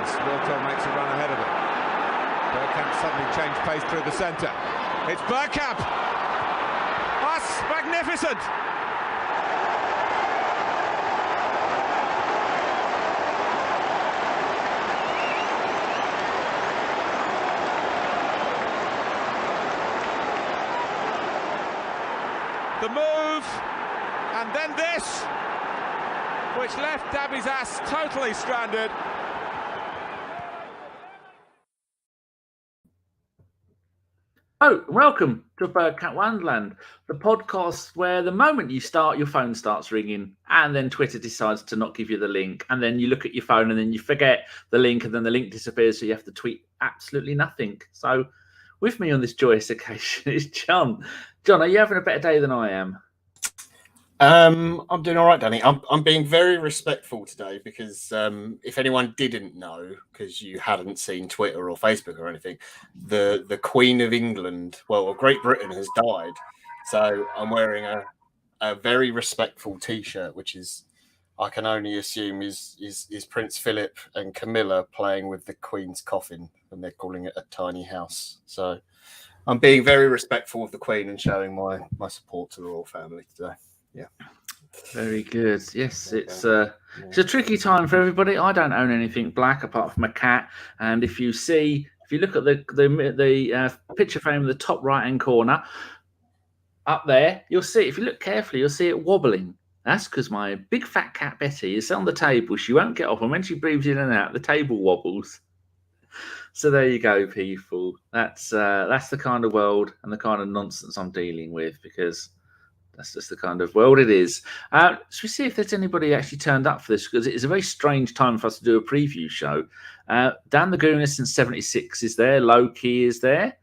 space. Wilco makes a run ahead of it. Bergkamp suddenly changed pace through the centre. It's Bergkamp! That's magnificent! The move, and then this, which left Dabi's ass totally stranded. Oh, welcome to Bergkamp Wonderland, the podcast where the moment you start, your phone starts ringing, and then Twitter decides to not give you the link, and then you look at your phone, and then you forget the link, and then the link disappears, so you have to tweet absolutely nothing. So, with me on this joyous occasion is John. John, are you having a better day than I am? I'm doing all right, Danny. I'm being very respectful today because if anyone didn't know, because you hadn't seen Twitter or Facebook or anything, the Queen of England, well, Great Britain has died. So I'm wearing a very respectful T-shirt, which is, I can only assume is Prince Philip and Camilla playing with the Queen's coffin, and they're calling it a tiny house. So I'm being very respectful of the Queen and showing my support to the royal family today. Yeah. Very good. Yes, it's a tricky time for everybody. I don't own anything black apart from a cat. And if you look at the picture frame in the top right-hand corner, up there, you'll see, if you look carefully, you'll see it wobbling. That's because my big fat cat Betty is on the table. She won't get off, and when she breathes in and out, the table wobbles. So there you go, people. That's the kind of world and the kind of nonsense I'm dealing with, because that's just the kind of world it is. Should we see if there's anybody actually turned up for this? Because it is a very strange time for us to do a preview show. Dan the Goonis in 76 is there. Loki is there.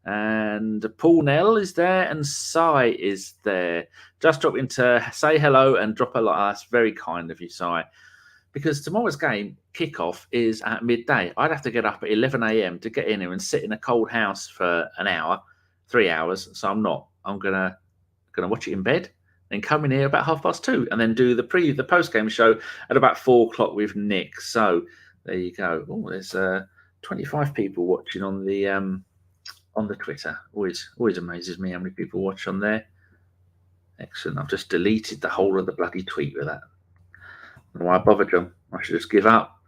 And Paul Nell is there. And Sai is there. Just drop in to say hello and drop a like. That's very kind of you, Sai. Because tomorrow's game kickoff is at midday. I'd have to get up at 11 a.m. to get in here and sit in a cold house for an hour, 3 hours. So I'm not. I'm going to watch it in bed, then come in here about 2:30, and then do the post-game show at about 4 o'clock with Nick. So there you go. Oh, there's 25 people watching on the Twitter. Always amazes me how many people watch on there. Excellent. I've just deleted the whole of the bloody tweet with that. I don't know why I bother, John. I should just give up.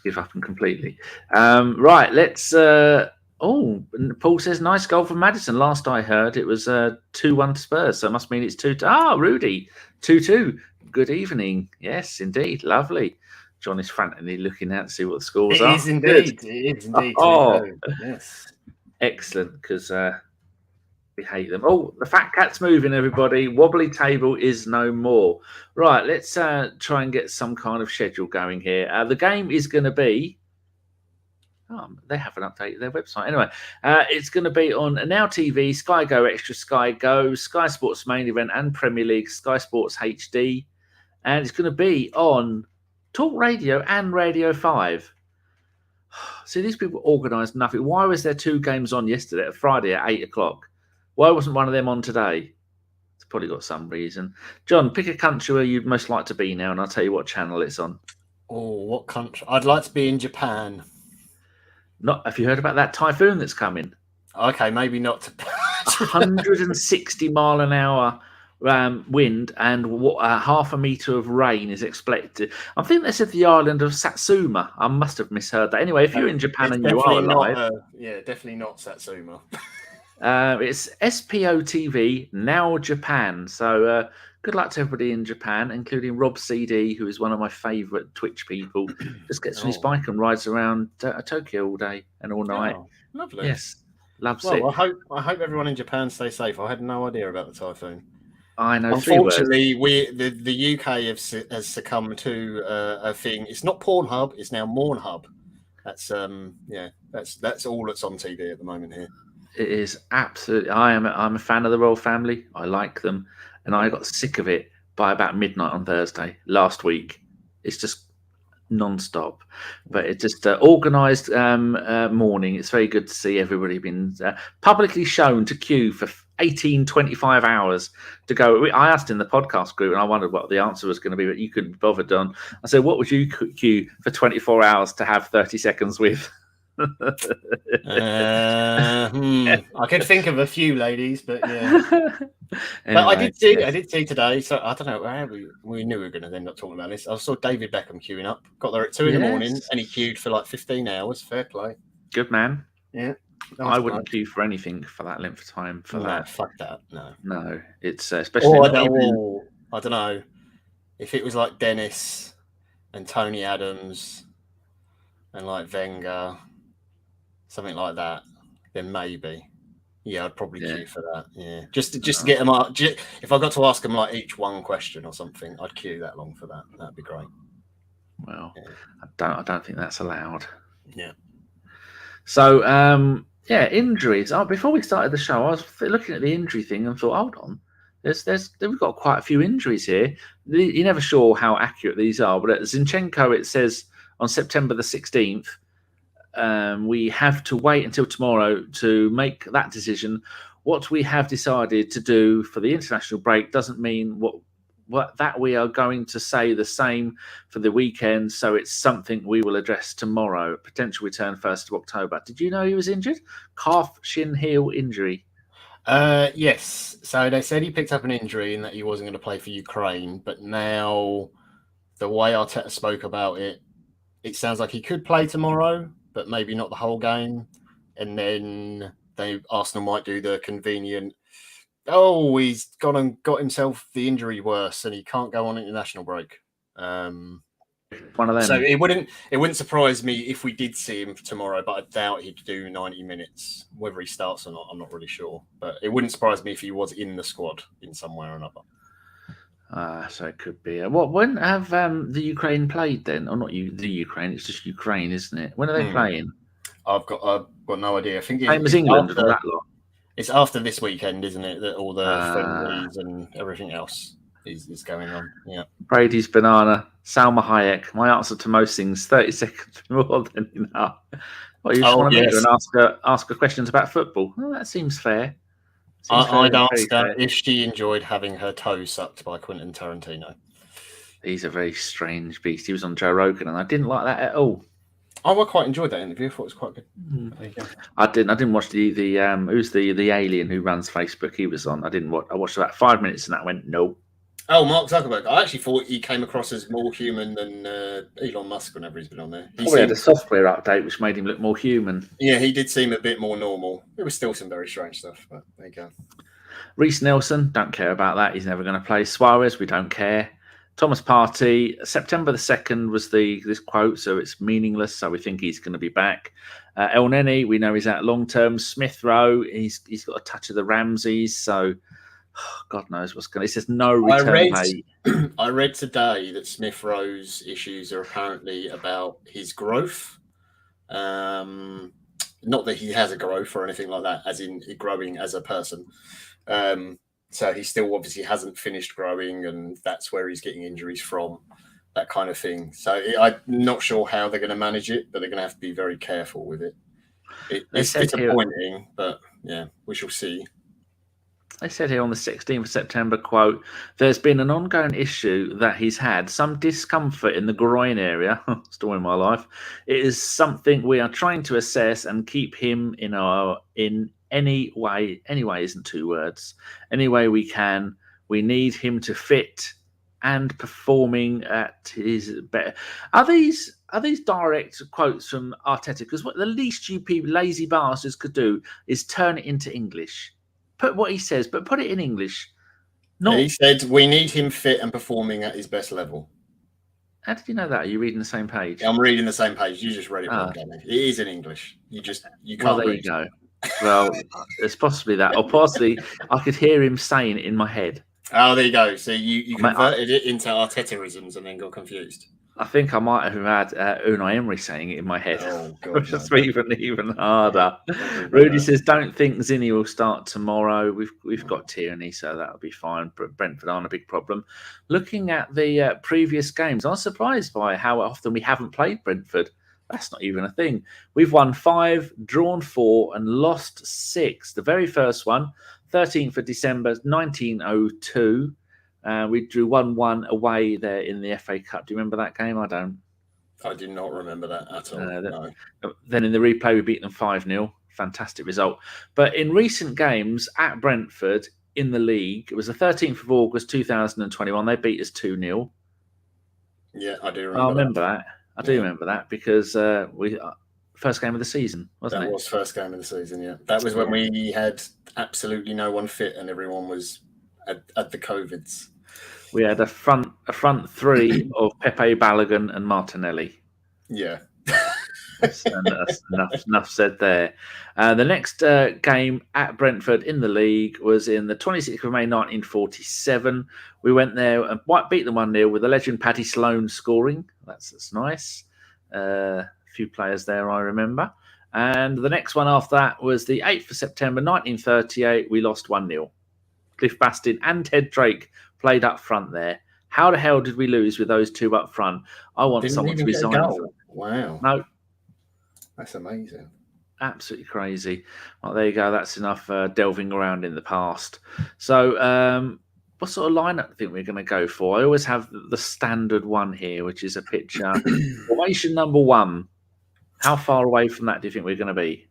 Give up and completely. Right, let's. Paul says nice goal from Maddison. Last I heard, it was 2-1 to Spurs, so it must mean it's 2-2. Rudy, 2-2. Good evening. Yes, indeed, lovely. John is frantically looking out to see what the scores are. It is indeed. It is indeed. Yes, excellent. Because we hate them. Oh, the fat cat's moving, everybody. Wobbly table is no more. Right, let's try and get some kind of schedule going here. The game is going to be. They haven't updated their website. Anyway, it's going to be on Now TV, Sky Go Extra, Sky Go, Sky Sports Main Event and Premier League, Sky Sports HD. And it's going to be on Talk Radio and Radio 5. See, these people organised nothing. Why was there 2 games on yesterday, Friday at 8 o'clock? Why wasn't one of them on today? It's probably got some reason. John, pick a country where you'd most like to be now, and I'll tell you what channel it's on. Oh, what country? I'd like to be in Japan. Have you heard about that typhoon that's coming? Okay, maybe not. 160 mile an hour wind and half a metre of rain is expected. I think they said the island of Satsuma. I must have misheard that. Anyway, if you're in Japan and you are alive... definitely not Satsuma. It's SPO TV, Now Japan. So good luck to everybody in Japan, including Rob CD, who is one of my favourite Twitch people. Just gets on his bike and rides around Tokyo all day and all night. Oh, lovely. Yes, loves it. I hope everyone in Japan stays safe. I had no idea about the typhoon. I know. Unfortunately, the UK has succumbed to a thing. It's not Pornhub. It's now Mornhub. That's that's all that's on TV at the moment here. It is absolutely. I'm a fan of the royal family. I like them. And I got sick of it by about midnight on Thursday last week. It's just non-stop. But it's just organised morning. It's very good to see everybody being publicly shown to queue for 25 hours to go. I asked in the podcast group, and I wondered what the answer was going to be, but you couldn't be bothered on. I said, what would you queue for 24 hours to have 30 seconds with? I could think of a few ladies, but yeah. Anyway, but I did see today. So I don't know. We knew we were going to end up talking about this. I saw David Beckham queuing up. Got there at 2 in the morning, and he queued for like 15 hours. Fair play. Good man. Yeah. I wouldn't queue for anything for that length of time. That, fuck that. No. It's especially. I don't know if it was like Dennis and Tony Adams and like Wenger. Something like that, then maybe. Yeah, I'd probably queue for that. Yeah, just to get them up. If I got to ask them like each one question or something, I'd queue that long for that. That'd be great. Well, yeah. I don't think that's allowed. Yeah. So, injuries. Oh, before we started the show, I was looking at the injury thing and thought, hold on, we've got quite a few injuries here. You're never sure how accurate these are, but at Zinchenko, it says on September the 16th. We have to wait until tomorrow to make that decision. What we have decided to do for the international break doesn't mean what that we are going to say the same for the weekend. So it's something we will address tomorrow. Potential return 1st of October. Did you know he was injured? Calf, shin, heel injury. Yes. So they said he picked up an injury and that he wasn't going to play for Ukraine. But now the way Arteta spoke about it, it sounds like he could play tomorrow, but maybe not the whole game. And then Arsenal might do the convenient, he's gone and got himself the injury worse and he can't go on international break. One of them. So it wouldn't surprise me if we did see him tomorrow, but I doubt he'd do 90 minutes. Whether he starts or not, I'm not really sure. But it wouldn't surprise me if he was in the squad in some way or another. So it could be. When have the Ukraine played then? Or not the Ukraine, it's just Ukraine, isn't it? When are they playing? I've got no idea. I think same as England and that lot. It's after this weekend, isn't it? That all the friendlies and everything else is going on. Yeah. Brady's banana, Salma Hayek. My answer to most things, 30 seconds more than enough. Well, you just want to meet her and ask her questions about football. Well, that seems fair. I'd ask her if she enjoyed having her toe sucked by Quentin Tarantino. He's a very strange beast. He was on Joe Rogan, and I didn't like that at all. I quite enjoyed that interview. I thought it was quite good. There you go. I didn't watch the who's the alien who runs Facebook. He was on. I watched about 5 minutes, and that went no. Oh, Mark Zuckerberg. I actually thought he came across as more human than Elon Musk whenever he's been on there. He had a software update which made him look more human. Yeah, he did seem a bit more normal. There was still some very strange stuff, but there you go. Reece Nelson, don't care about that. He's never going to play. Suarez, we don't care. Thomas Partey, September the 2nd was this quote, so it's meaningless. So we think he's going to be back. Elneny, we know he's out long term. Smith Rowe, he's got a touch of the Ramses, so God knows what's going to. He says no return pay. I read today that Smith Rowe's issues are apparently about his growth. Not that he has a growth or anything like that, as in growing as a person. So he still obviously hasn't finished growing, and that's where he's getting injuries from, that kind of thing. So I'm not sure how they're going to manage it, but they're going to have to be very careful with it. It's disappointing, but yeah, we shall see. They said here on the 16th of September, quote, there's been an ongoing issue that he's had some discomfort in the groin area. Story of my life. It is something we are trying to assess and keep him in any way isn't 2 words. Any way we can. We need him to fit and performing at his best. Are these direct quotes from Arteta? Because what the least you people, lazy bastards, could do is turn it into English. Put what he says, but put it in English. He said we need him fit and performing at his best level. How did you know that? Are you reading the same page? I'm reading the same page. You just read it wrong, Danny. It is in English. You can't there read. You go. Well, it's possibly that, or possibly I could hear him saying it in my head. Oh, there you go. So you converted it into Artetaisms and then got confused. I think I might have had Unai Emery saying it in my head. Oh, God, Which is no. even harder. Yeah, Rudy says, "Don't think Zinni will start tomorrow. We've got Tierney, so that'll be fine. Brentford aren't a big problem." Looking at the previous games, I'm surprised by how often we haven't played Brentford. That's not even a thing. We've won 5, drawn 4, and lost 6. The very first one, 13th of December, 1902. We drew 1-1 away there in the FA Cup. Do you remember that game? I don't. I do not remember that at all. No. Then in the replay, we beat them 5-0. Fantastic result. But in recent games at Brentford in the league, it was the 13th of August 2021. They beat us 2-0. Yeah, I do remember. I remember that. I do remember that because we first game of the season, wasn't it? That was first game of the season, yeah. That was when we had absolutely no one fit and everyone was at the COVIDs. We had a front three of Pepe, Balogun and Martinelli. Yeah. enough said there. The next game at Brentford in the league was in the 26th of May 1947. We went there and beat them 1-0 with the legend Paddy Sloan scoring. That's nice. A few players there I remember. And the next one after that was the 8th of September 1938. We lost 1-0. Cliff Bastin and Ted Drake played up front there. How the hell did we lose with those two up front? I want someone to resign. Wow. No. That's amazing. Absolutely crazy. Well, there you go. That's enough delving around in the past. So what sort of lineup do you think we're going to go for? I always have the standard one here, which is a picture. Formation number 1. How far away from that do you think we're going to be?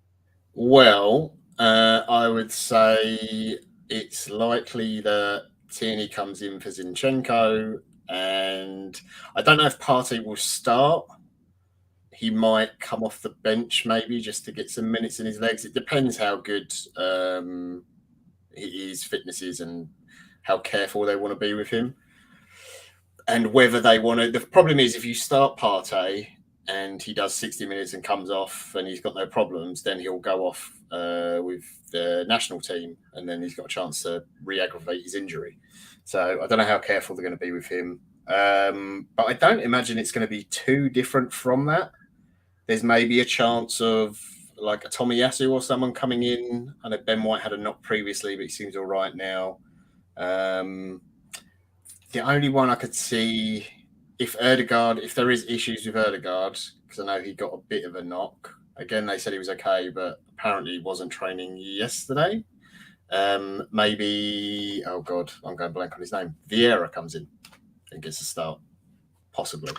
Well, I would say it's likely that Tierney comes in for Zinchenko, and I don't know if Partey will start. He might come off the bench maybe just to get some minutes in his legs. It depends how good his fitness is and how careful they want to be with him. And whether they want to... The problem is if you start Partey and he does 60 minutes and comes off and he's got no problems, then he'll go off with the national team and then he's got a chance to re-aggravate his injury. So I don't know how careful they're going to be with him. But I don't imagine it's going to be too different from that. There's maybe a chance of like a Tomiyasu or someone coming in. I know Ben White had a knock previously, but he seems all right now. The only one I could see, if there is issues with Odegaard, because I know he got a bit of a knock. Again, they said he was okay, but apparently he wasn't training yesterday. Maybe, oh God, I'm going blank on his name. Vieira comes in and gets a start, possibly.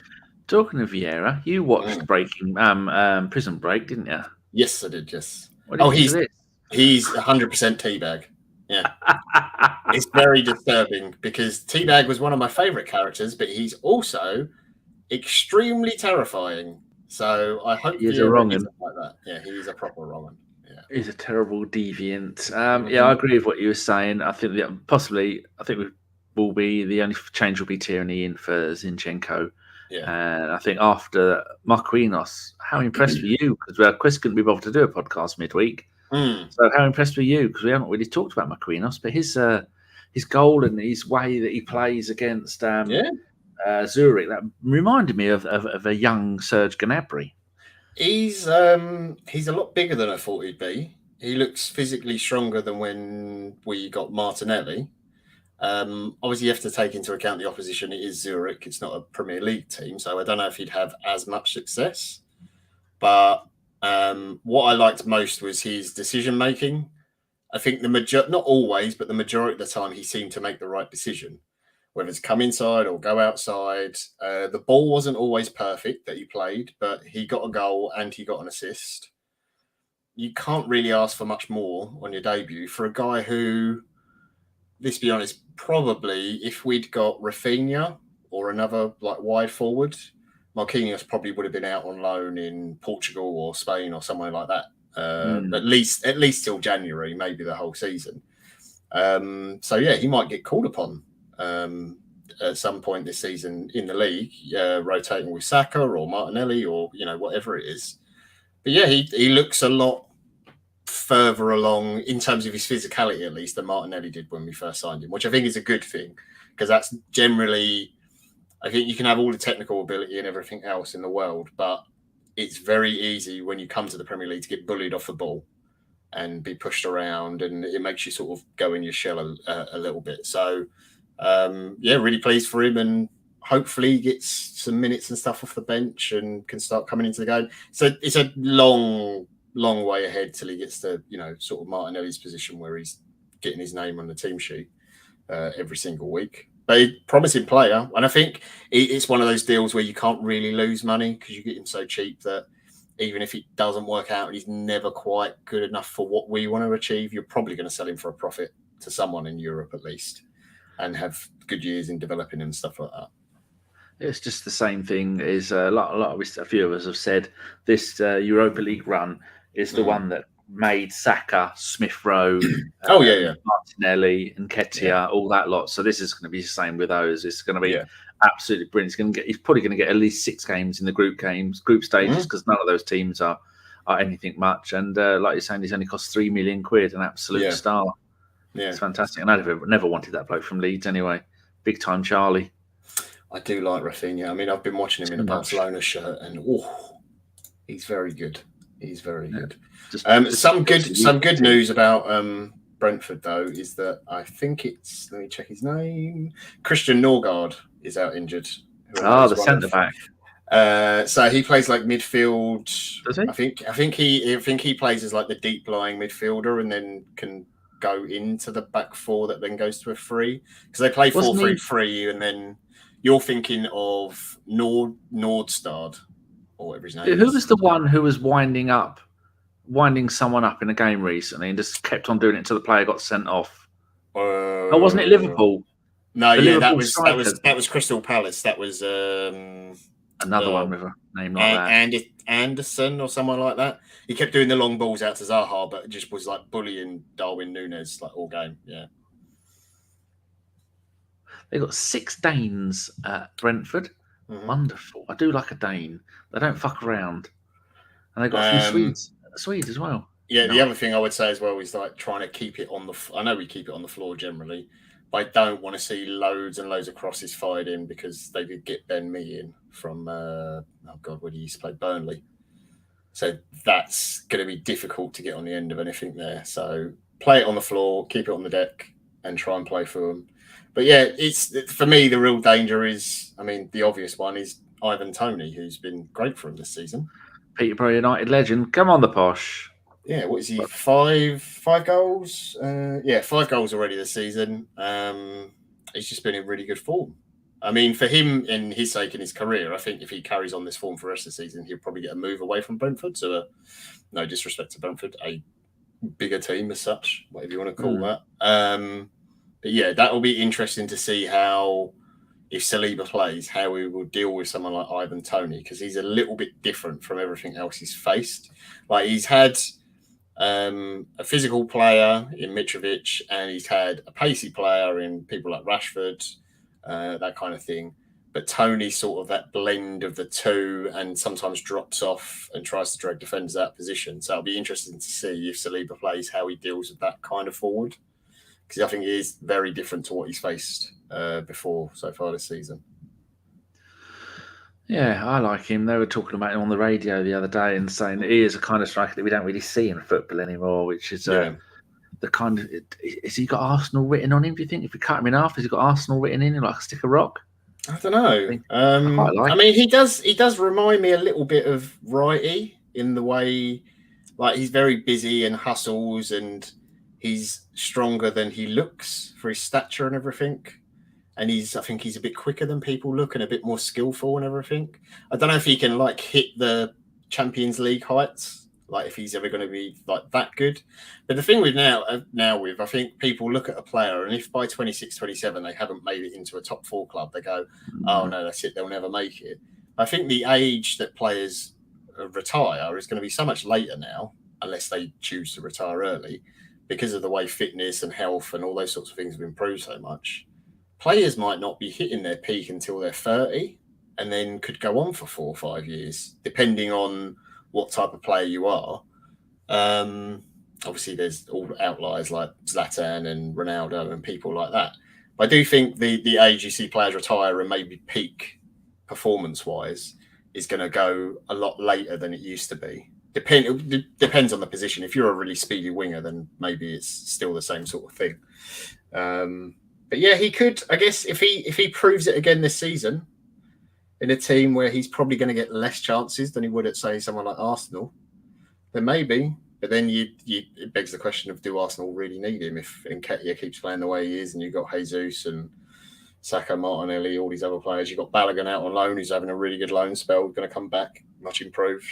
Talking of Vieira, you watched Prison Break, didn't you? Yes, I did. Yes. He's 100% Teabag. Yeah, it's very disturbing because Teabag was one of my favourite characters, but he's also extremely terrifying. So I hope he's a wrong like that. Yeah, he's a proper wrong one. Yeah, he's a terrible deviant. Yeah, I agree with what you were saying. I think we will be the only change will be Tierney in for Zinchenko. Yeah. And I think after Marquinhos, how impressed were you? Because Chris couldn't be bothered to do a podcast midweek. So how impressed were you? Because we haven't really talked about Marquinhos, but his goal and his way that he plays against Zurich, that reminded me of a young Serge Gnabry. He's a lot bigger than I thought he'd be. He looks physically stronger than when we got Martinelli. Obviously, you have to take into account the opposition. It is Zurich. It's not a Premier League team, so I don't know if he'd have as much success. But what I liked most was his decision making. I think not always, but the majority of the time, he seemed to make the right decision, whether it's come inside or go outside. The ball wasn't always perfect that he played, but he got a goal and he got an assist. You can't really ask for much more on your debut for a guy who, let's be honest, probably if we'd got Rafinha or another like wide forward, Marquinhos probably would have been out on loan in Portugal or Spain or somewhere like that. At least till January, maybe the whole season. So yeah, he might get called upon at some point this season in the league, rotating with Saka or Martinelli or whatever it is. But yeah, he looks a lot further along in terms of his physicality, at least, than Martinelli did when we first signed him, which I think is a good thing because that's generally I think you can have all the technical ability and everything else in the world, but it's very easy when you come to the Premier League to get bullied off the ball and be pushed around, and it makes you sort of go in your shell a little bit. So, really pleased for him, and hopefully he gets some minutes and stuff off the bench and can start coming into the game. So it's a long way ahead till he gets to, sort of Martinelli's position where he's getting his name on the team sheet every single week. But a promising player, and I think it's one of those deals where you can't really lose money because you get him so cheap that even if it doesn't work out and he's never quite good enough for what we want to achieve, you're probably going to sell him for a profit to someone in Europe at least and have good years in developing him and stuff like that. It's just the same thing as a few of us have said. This Europa League run is the one that made Saka, Smith Rowe, Martinelli, and Nketiah, all that lot. So this is going to be the same with those. It's going to be absolutely brilliant. He's probably going to get at least 6 games in the group stages because none of those teams are anything much. And like you're saying, he's only cost £3 million, an absolute star. Yeah, it's fantastic. And I never wanted that bloke from Leeds anyway. Big time Charlie. I do like Rafinha. I mean, I've been watching him in a Barcelona shirt, and he's very good. He's very good. Some good news about Brentford though is that I think it's, let me check his name, Christian Norgard is out injured. The centre back. So he plays like midfield. Does he? I think he plays as like the deep lying midfielder and then can go into the back four that then goes to a free, because they play 4-3-3 and then you're thinking of Nordstad or whatever his name is. Who was the one who was winding someone up in a game recently and just kept on doing it until the player got sent off? Wasn't it Liverpool? No, that was Crystal Palace. That was another one with a name like that. Anderson or someone like that. He kept doing the long balls out to Zaha, but just was like bullying Darwin Núñez like all game. Yeah. They got 6 Danes at Brentford. Wonderful. I do like a Dane. They don't fuck around. And they got a few Swedes as well. Yeah, the other thing I would say as well is like trying to keep it on the. I know we keep it on the floor generally, but I don't want to see loads and loads of crosses fired in because they did get Ben Mee in from where he used to play, Burnley. So that's going to be difficult to get on the end of anything there. So play it on the floor, keep it on the deck, and try and play for them. But yeah, it's for me the real danger is, I mean, the obvious one is Ivan Toney, who's been great for him this season. Peterborough United legend. Come on, the posh. Yeah, what is he? 5 goals? 5 goals already this season. He's just been in really good form. I mean, for him, in his sake, in his career, I think if he carries on this form for the rest of the season, he'll probably get a move away from Brentford. So, no disrespect to Brentford, a bigger team as such, whatever you want to call that. But yeah, that will be interesting to see how, if Saliba plays, how he will deal with someone like Ivan Toney, because he's a little bit different from everything else he's faced. Like he's had a physical player in Mitrovic, and he's had a pacey player in people like Rashford, that kind of thing. But Toney's sort of that blend of the two, and sometimes drops off and tries to drag defenders out of position. So it'll be interesting to see if Saliba plays, how he deals with that kind of forward. Because I think he is very different to what he's faced before so far this season. Yeah, I like him. They were talking about him on the radio the other day and saying that he is a kind of striker that we don't really see in football anymore, which is the kind of... Has he got Arsenal written on him, do you think? If we cut him in half, has he got Arsenal written in like a stick of rock? I don't know. I mean, he does remind me a little bit of Wrighty in the way, like he's very busy and hustles, and he's stronger than he looks for his stature and everything. And I think he's a bit quicker than people look and a bit more skillful and everything. I don't know if he can like hit the Champions League heights, like if he's ever going to be like that good. But the thing with now I think people look at a player, and if by 26, 27 they haven't made it into a top 4 club, they go, oh no, that's it, they'll never make it. I think the age that players retire is going to be so much later now, unless they choose to retire early, because of the way fitness and health and all those sorts of things have improved so much. Players might not be hitting their peak until they're 30 and then could go on for 4 or 5 years, depending on what type of player you are. Obviously, there's all outliers like Zlatan and Ronaldo and people like that. I do think the age you see players retire and maybe peak performance-wise is going to go a lot later than it used to be. It depends on the position. If you're a really speedy winger, then maybe it's still the same sort of thing. But yeah, he could, I guess, if he proves it again this season in a team where he's probably going to get less chances than he would at, say, someone like Arsenal, then maybe. But then it begs the question of, do Arsenal really need him if Nketiah keeps playing the way he is and you've got Jesus and Saka, Martinelli, all these other players. You've got Balogun out on loan, who's having a really good loan spell, going to come back, much improved.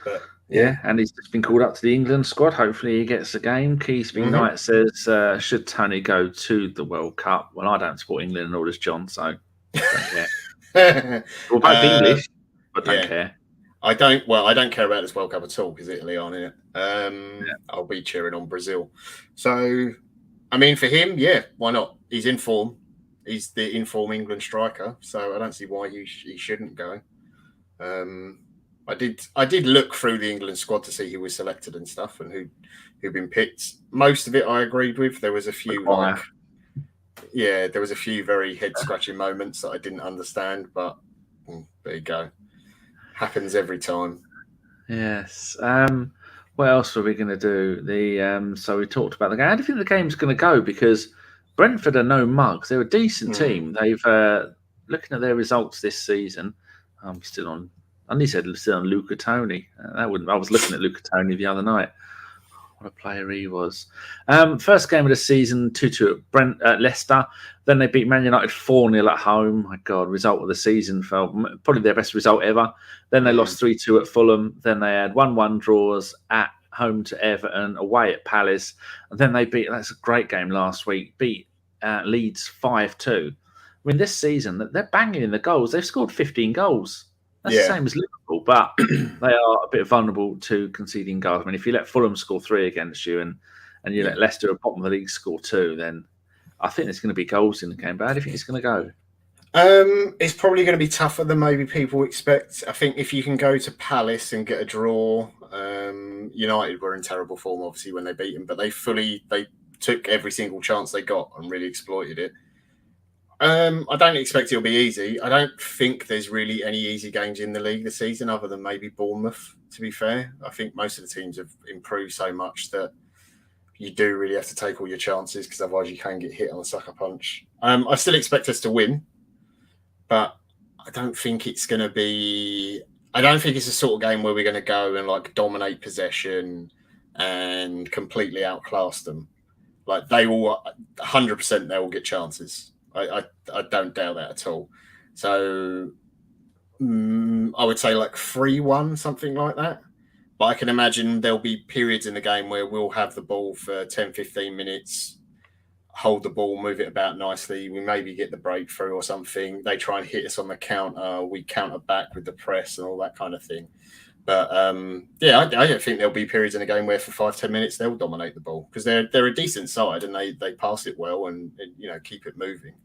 But yeah, and he's just been called up to the England squad. Hopefully he gets a game. Keithsby Knight says, should Tony go to the World Cup? Well, I don't support England and all this, John, so I don't care. We're both English, but don't care. I don't care about this World Cup at all because Italy aren't in it. I'll be cheering on Brazil. So, I mean, for him, yeah, why not? He's in form. He's the in-form England striker, so I don't see why he shouldn't go. I did look through the England squad to see who was selected and stuff and who'd been picked. Most of it I agreed with. There was a few there was a few very head-scratching moments that I didn't understand, but there you go. Happens every time. Yes. What else were we going to do? So we talked about the game. How do you think the game's going to go? Because Brentford are no mugs. They're a decent team. They've looking at their results this season. I'm still on. I need to still on Luca Toni. I was looking at Luca Toni the other night. What a player he was. First game of the season, 2-2 at Leicester. Then they beat Man United 4-0 at home. My God, result of the season. Probably their best result ever. Then they lost 3-2 at Fulham. Then they had 1-1 draws at home to Everton, away at Palace. And then they that's a great game last week, beat Leeds 5-2. I mean, this season, they're banging in the goals. They've scored 15 goals. That's the same as Liverpool, but they are a bit vulnerable to conceding goals. I mean, if you let Fulham score 3 against you and you let Leicester at bottom of the league score 2, then I think there's going to be goals in the game. But how do you think it's going to go? It's probably going to be tougher than maybe people expect. I think if you can go to Palace and get a draw, United were in terrible form, obviously, when they beat them, but they took every single chance they got and really exploited it. I don't expect it'll be easy. I don't think there's really any easy games in the league this season other than maybe Bournemouth, to be fair. I think most of the teams have improved so much that you do really have to take all your chances because otherwise you can get hit on a sucker punch. I still expect us to win, but I don't think it's going to be... I don't think it's the sort of game where we're going to go and dominate possession and completely outclass them. They will 100%. They will get chances. I don't doubt that at all. So I would say 3-1, something like that. But I can imagine there'll be periods in the game where we'll have the ball for 10, 15 minutes, hold the ball, move it about nicely. We maybe get the breakthrough or something. They try and hit us on the counter. We counter back with the press and all that kind of thing. But I don't think there'll be periods in the game where for 5-10 minutes they'll dominate the ball because they're a decent side and they pass it well and keep it moving.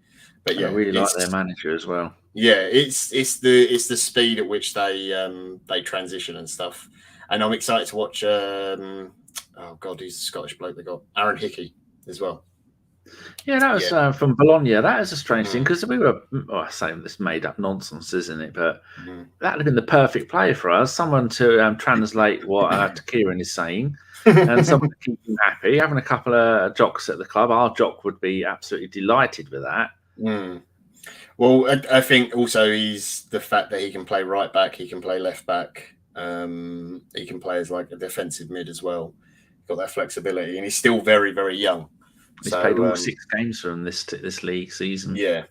But I really like their manager as well. Yeah, it's the speed at which they transition and stuff. And I'm excited to watch. Oh God, he's a Scottish bloke they got Aaron Hickey as well. Yeah, that was from Bologna. That is a strange thing because we were saying this made up nonsense, isn't it? But that would have been the perfect player for us. Someone to translate what Kieran is saying and someone to keep him happy. Having a couple of jocks at the club, our jock would be absolutely delighted with that. Well, I think also he's the fact that he can play right back, he can play left back, he can play as a defensive mid as well. Got that flexibility, and he's still very, very young. He's played all 6 games from this league season. Yeah.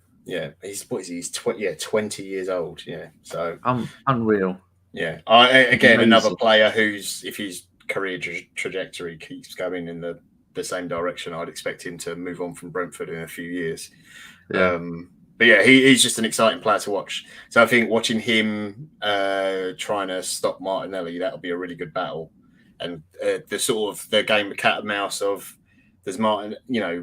He's 20 years old. Yeah, so unreal. Yeah, again, another player who's if his career trajectory keeps going in the same direction, I'd expect him to move on from Brentford in a few years. Yeah. But yeah, he's just an exciting player to watch. So I think watching him trying to stop Martinelli, that'll be a really good battle. And the game of cat and mouse of there's Martin,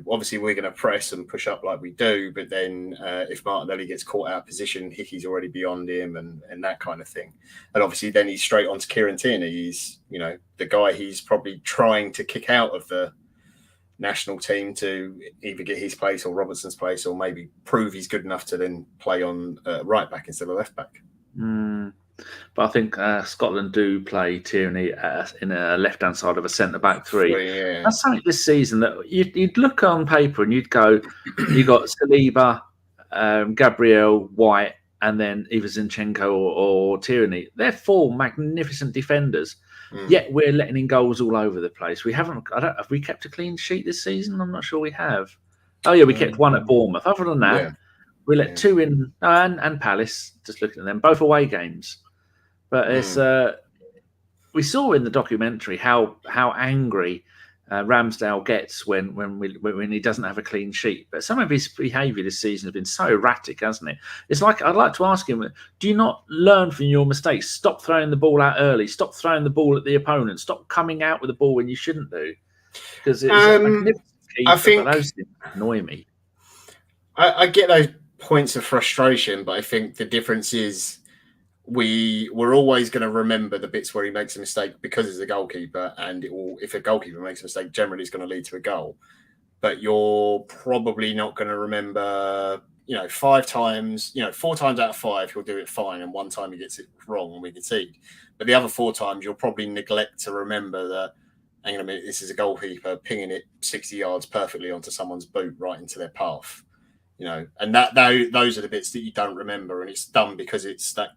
obviously we're going to press and push up like we do, but then if Martinelli gets caught out of position, Hickey's already beyond him and that kind of thing. And obviously then he's straight on to Kieran Tierney. He's, the guy he's probably trying to kick out of the national team to either get his place or Robertson's place, or maybe prove he's good enough to then play on right back instead of left back. But I think Scotland do play Tierney in a left-hand side of a centre-back three. Yeah. That's something this season that you'd look on paper and you'd go, you got Saliba, Gabriel, White, and then either Zinchenko or Tierney. They're 4 magnificent defenders. Yet we're letting in goals all over the place. We haven't. Have we kept a clean sheet this season? I'm not sure we have. Oh yeah, we kept one at Bournemouth. Other than that, we let 2 in, and Palace. Just looking at them, both away games. But it's we saw in the documentary how angry Ramsdale gets when he doesn't have a clean sheet. But some of his behaviour this season has been so erratic, hasn't it? It's like, I'd like to ask him, do you not learn from your mistakes? Stop throwing the ball out early. Stop throwing the ball at the opponent. Stop coming out with the ball when you shouldn't do. Because it's a magnificent keeper, I think but those things annoy me. I get those points of frustration, but I think the difference is we're always going to remember the bits where he makes a mistake because he's a goalkeeper, and if a goalkeeper makes a mistake, generally it's going to lead to a goal. But you're probably not going to remember, 5 times, 4 times out of 5 he'll do it fine, and 1 time he gets it wrong and we concede. But the other 4 times you'll probably neglect to remember that, hang on a minute, this is a goalkeeper pinging it 60 yards perfectly onto someone's boot right into their path. And those are the bits that you don't remember, and it's done because it's that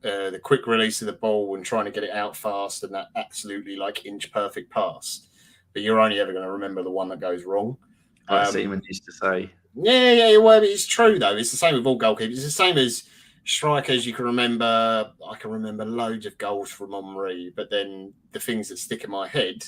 the quick release of the ball and trying to get it out fast, and that absolutely inch perfect pass. But you're only ever going to remember the one that goes wrong. Like Seaman used to say. Yeah. Well, it's true though. It's the same with all goalkeepers. It's the same as strikers. I can remember loads of goals from Henry, but then the things that stick in my head,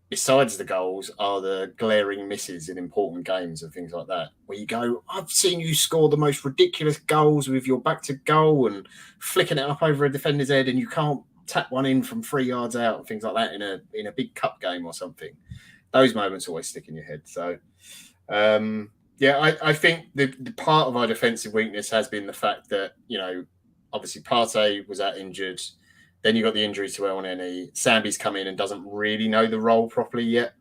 besides the goals, are the glaring misses in important games and things like that, where you go, I've seen you score the most ridiculous goals with your back to goal and flicking it up over a defender's head, and you can't tap one in from 3 yards out and things like that in a big cup game or something. Those moments always stick in your head. So, I think the part of our defensive weakness has been the fact that, obviously Partey was out injured. Then you got the injury to Elneny. Sambi's come in and doesn't really know the role properly yet.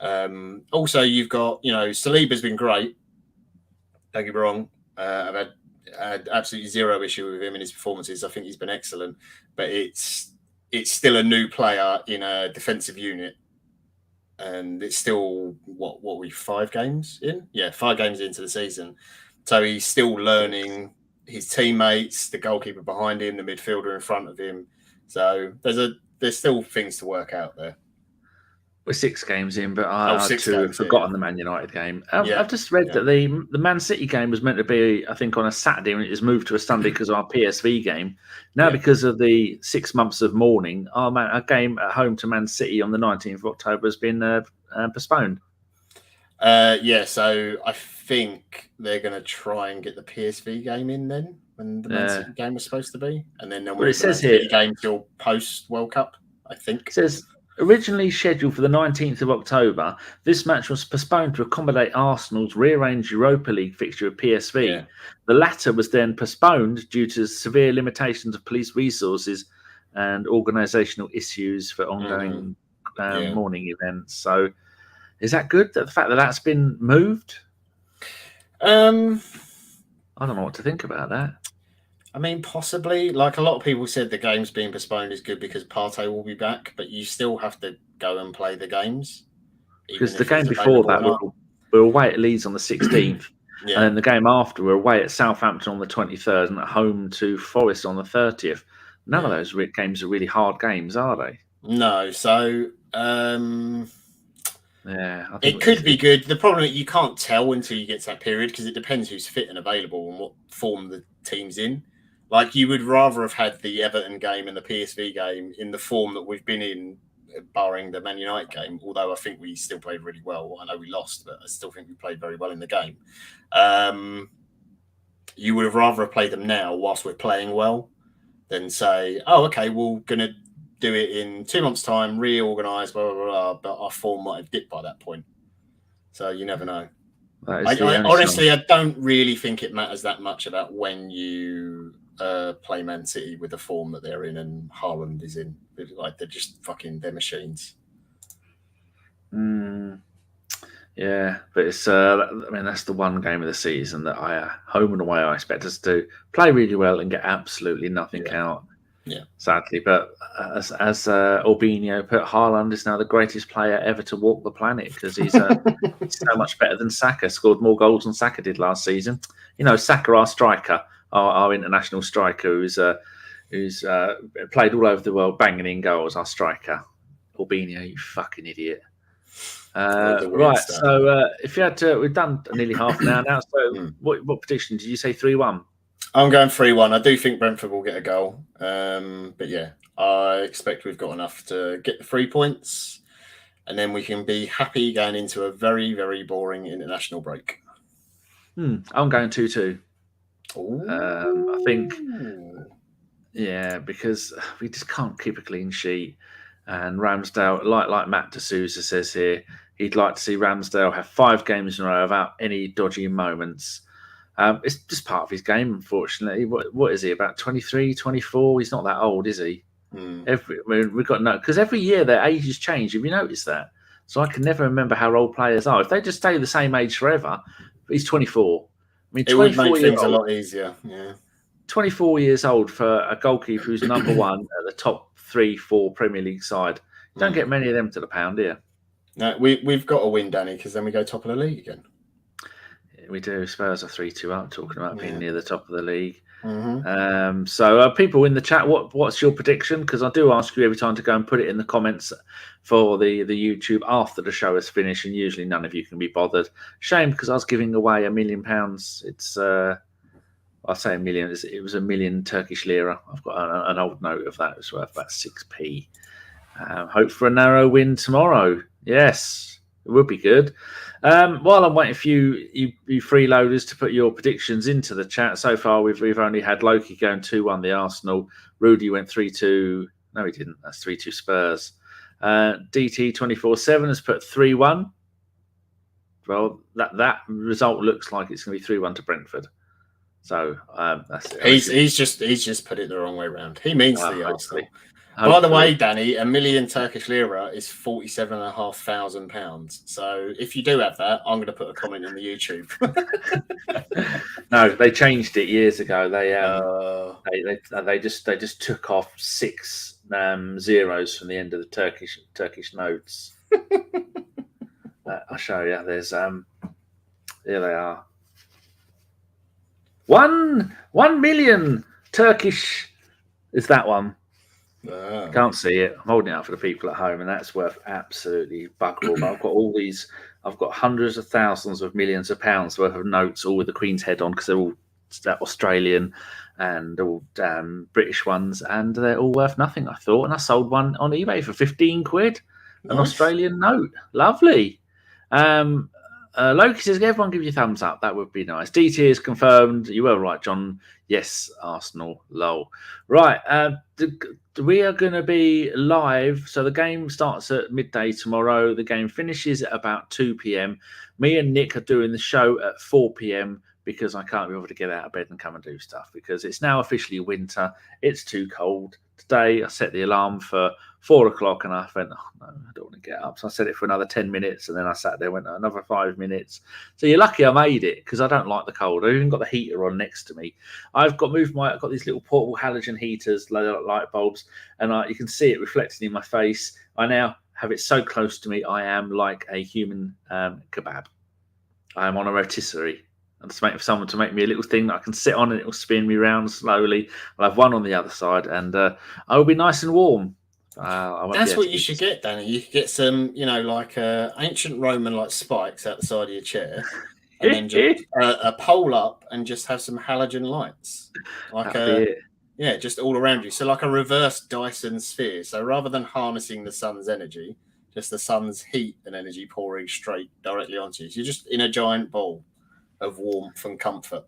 Also, you've got, Saliba's been great. Don't get me wrong. I've had absolutely zero issue with him in his performances. I think he's been excellent. But it's still a new player in a defensive unit. And it's still, what are we, 5 games in? Yeah, 5 games into the season. So he's still learning his teammates, the goalkeeper behind him, the midfielder in front of him. So there's still things to work out there. We're 6 games in, but I've forgotten the Man United game. I've just read that the Man City game was meant to be, I think, on a Saturday, and it was moved to a Sunday because of our PSV game. Now, because of the 6 months of mourning, our game at home to Man City on the 19th of October has been postponed. So I think they're going to try and get the PSV game in then, when the Man City game was supposed to be, and then it says here game till post World Cup. I think it says originally scheduled for the 19th of October. This match was postponed to accommodate Arsenal's rearranged Europa League fixture with PSV. Yeah. The latter was then postponed due to severe limitations of police resources and organisational issues for ongoing morning events. So. Is that good? The fact that that's been moved? I don't know what to think about that. I mean, possibly. A lot of people said the games being postponed is good because Partey will be back, but you still have to go and play the games. Because the game before that, we're away at Leeds on the 16th, and then the game after, we're away at Southampton on the 23rd and at home to Forest on the 30th. None of those games are really hard games, are they? No. So... I think it could be good. The problem is you can't tell until you get to that period because it depends who's fit and available and what form the team's in. You would rather have had the Everton game and the PSV game in the form that we've been in, barring the Man United game, although I think we still played really well. I know we lost, but I still think we played very well in the game. You would have rather have played them now whilst we're playing well than say, oh, okay, we're going to do it in 2 months' time, reorganise, blah, blah, blah, but our form might have dipped by that point. So you never know. Honestly, I don't really think it matters that much about when you play Man City with the form that they're in and Haaland is in. They're just they're machines. Yeah, but it's that's the one game of the season that I home and away I expect us to play really well and get absolutely nothing out. Yeah, sadly, but as Albinho put, Haaland is now the greatest player ever to walk the planet because he's so much better than Saka. Scored more goals than Saka did last season. Saka, our striker, our international striker, who's played all over the world, banging in goals. Our striker, Albinho, you fucking idiot. Right, so if you had to, we've done nearly half an hour now. So, what prediction did you say? 3-1. I'm going 3-1. I do think Brentford will get a goal, but yeah, I expect we've got enough to get the 3 points, and then we can be happy going into a very, very boring international break. I'm going 2-2. I think, because we just can't keep a clean sheet. And Ramsdale, like Matt D'Souza says here, he'd like to see Ramsdale have 5 games in a row without any dodgy moments. It's just part of his game, unfortunately. What is he, about 23, 24? He's not that old, is he? We've got because every year their ages change. Have you noticed that? So I can never remember how old players are. If they just stay the same age forever, he's 24. I mean, it would make things a lot easier. Yeah, 24 years old for a goalkeeper who's number one at the top 3-4 Premier League side. You don't get many of them to the pound here. No, we've got to win, Danny, because then we go top of the league again. We do. Spurs are 3-2 up, talking about being near the top of the league. So people in the chat, what's your prediction? Because I do ask you every time to go and put it in the comments for the YouTube after the show is finished, and usually none of you can be bothered. Shame, because I was giving away £1 million. It's I say $1 million. It was 1 million Turkish lira. I've got an old note of that. It was worth about 6p. Hope for a narrow win tomorrow. Yes, it would be good. While I'm waiting for you freeloaders to put your predictions into the chat, so far we've only had Loki going 2-1 the Arsenal. Rudy went 3-2. No, he didn't. That's 3-2 Spurs. DT 24/7 has put 3-1. Well, that result looks like it's going to be 3-1 to Brentford. So that's it. He's just put it the wrong way around. He means the Arsenal. By the way, Danny, 1 million Turkish lira is £47,500. So if you do have that, I'm going to put a comment in the YouTube. No, they changed it years ago. They just took off 6 zeros from the end of the Turkish notes. I'll show you. There's here they are. 1 million Turkish is that one. Can't see it. I'm holding it up for the people at home, and that's worth absolutely bugger all. But I've got all these. I've got hundreds of thousands of millions of pounds worth of notes, all with the Queen's head on, because they're all Australian and all British ones, and they're all worth nothing, I thought. And I sold one on eBay for 15 quid, an Australian note. Lovely. Loki says, everyone give you a thumbs up. That would be nice. DT is confirmed. You were right, John. Yes, Arsenal. Lol. Right. We are going to be live. So the game starts at midday tomorrow. The game finishes at about 2 p.m. Me and Nick are doing the show at 4 p.m. because I can't be able to get out of bed and come and do stuff because it's now officially winter. It's too cold. Today, I set the alarm for 4 o'clock and I went, oh, no, I don't want to get up. So I set it for another 10 minutes and then I sat there, went another 5 minutes. So you're lucky I made it because I don't like the cold. I even got the heater on next to me. I've got these little portable halogen heaters, light bulbs, and you can see it reflecting in my face. I now have it so close to me, I am like a human kebab. I am on a rotisserie. And just waiting for someone to make me a little thing that I can sit on and it will spin me round slowly. I'll have one on the other side and I will be nice and warm. That's what you should get, Danny. You could get some, like ancient Roman like spikes out the side of your chair and then just a pole up and just have some halogen lights. Just all around you. So like a reverse Dyson sphere. So rather than harnessing the sun's energy, just the sun's heat and energy pouring straight directly onto you. So you're just in a giant ball of warmth and comfort.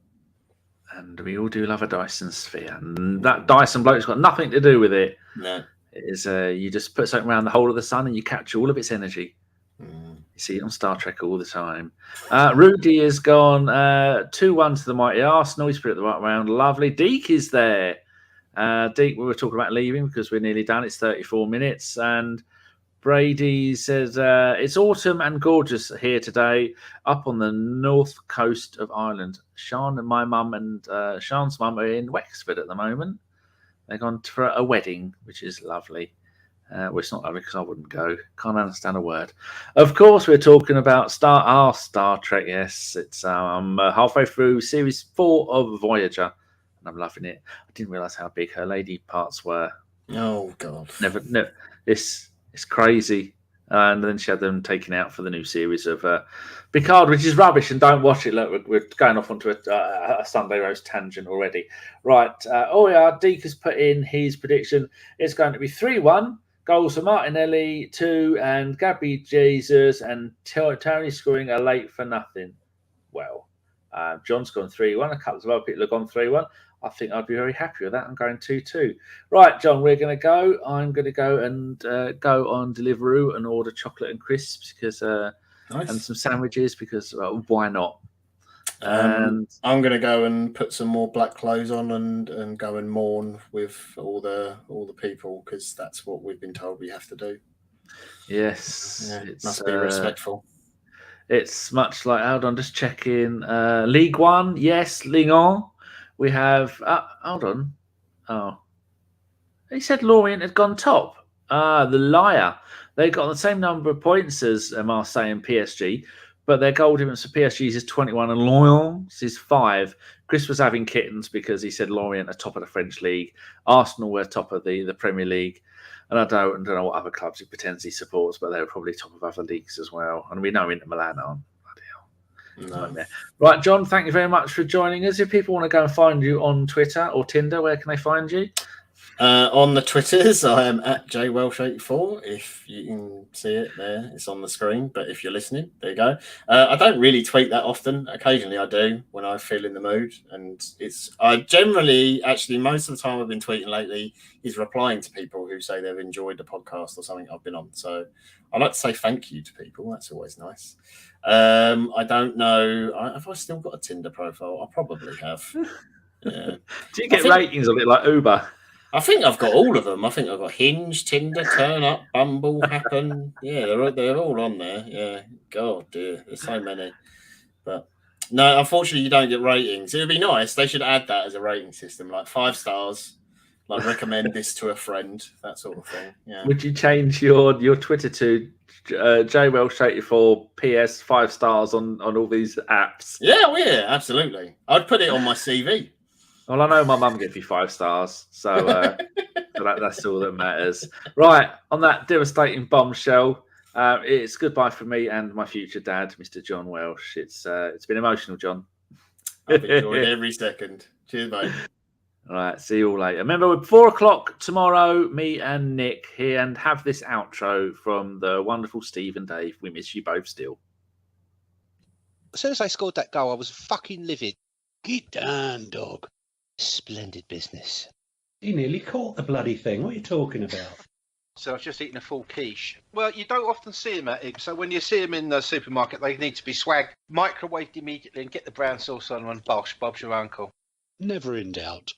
And we all do love a Dyson sphere. And that Dyson bloke's got nothing to do with it. No. It is you just put something around the whole of the sun and you capture all of its energy. You see it on Star Trek all the time. Rudy has gone 2-1 to the mighty Arsenal. He's put it the right round. Lovely. Deke is there. Deke, we were talking about leaving because we're nearly done. It's 34 minutes. And Brady says, it's autumn and gorgeous here today up on the north coast of Ireland. Sean and my mum and Sean's mum are in Wexford at the moment. They've gone for a wedding, which is lovely. Well, it's not lovely because I wouldn't go. Can't understand a word. Of course, we're talking about Star Trek. Yes, it's halfway through series 4 of Voyager, and I'm loving it. I didn't realise how big her lady parts were. Oh God! Never. It's crazy. And then she had them taken out for the new series of Picard, which is rubbish. And don't watch it. Look, we're going off onto a Sunday roast tangent already. Right. Deke has put in his prediction. It's going to be 3-1. Goals for Martinelli, 2, and Gabriel Jesus, and Tierney scoring a late for nothing. Well, John's gone 3-1. A couple of other people have gone 3-1. I think I'd be very happy with that. I'm going 2-2. Right, John, we're going to go. I'm going to go and go on Deliveroo and order chocolate and crisps because and some sandwiches because why not? And I'm going to go and put some more black clothes on and go and mourn with all the people because that's what we've been told we have to do. Yes, it must be respectful. It's much like, hold on, just checking. League One, yes, Ligue 1. We have, hold on. Oh, he said Lorient had gone top. The liar. They got the same number of points as Marseille and PSG, but their goal difference for PSG's is 21 and Lorient is 5. Chris was having kittens because he said Lorient are top of the French league. Arsenal were top of the Premier League. And I don't know what other clubs he pretends he supports, but they're probably top of other leagues as well. And we know Inter Milan aren't. No. Right, John, thank you very much for joining us. If people want to go and find you on Twitter or Tinder, where can they find you? On the Twitters, I am at jwelsh84. If you can see it there, it's on the screen. But if you're listening, there you go. I don't really tweet that often. Occasionally I do when I feel in the mood. And I generally, actually, most of the time I've been tweeting lately is replying to people who say they've enjoyed the podcast or something I've been on. So I like to say thank you to people. That's always nice. I don't know. Have I still got a Tinder profile? I probably have. Yeah. Do you get ratings of it like Uber? I think I've got all of them. I think I've got Hinge, Tinder, Turn Up, Bumble, Happen. Yeah, they're all on there. Yeah. God, dear. There's so many. But no, unfortunately, you don't get ratings. It would be nice. They should add that as a rating system, like 5 stars. Like recommend this to a friend, that sort of thing. Yeah. Would you change your Twitter to jwelsh84 PS 5 stars on all these apps? Yeah, absolutely. I'd put it on my CV. Well, I know my mum gave you 5 stars, so that's all that matters. Right, on that devastating bombshell, it's goodbye from me and my future dad, Mr. John Welsh. It's been emotional, John. I've enjoyed every second. Cheers, mate. All right, see you all later. Remember, 4:00 tomorrow, me and Nick here, and have this outro from the wonderful Steve and Dave. We miss you both still. As soon as I scored that goal, I was fucking livid. Get down, dog. Splendid business. He nearly caught the bloody thing. What are you talking about? So I've just eaten a full quiche. Well, you don't often see them at Ibs, so when you see them in the supermarket, they need to be swagged, microwaved immediately, and get the brown sauce on and bosh, Bob's your uncle. Never in doubt.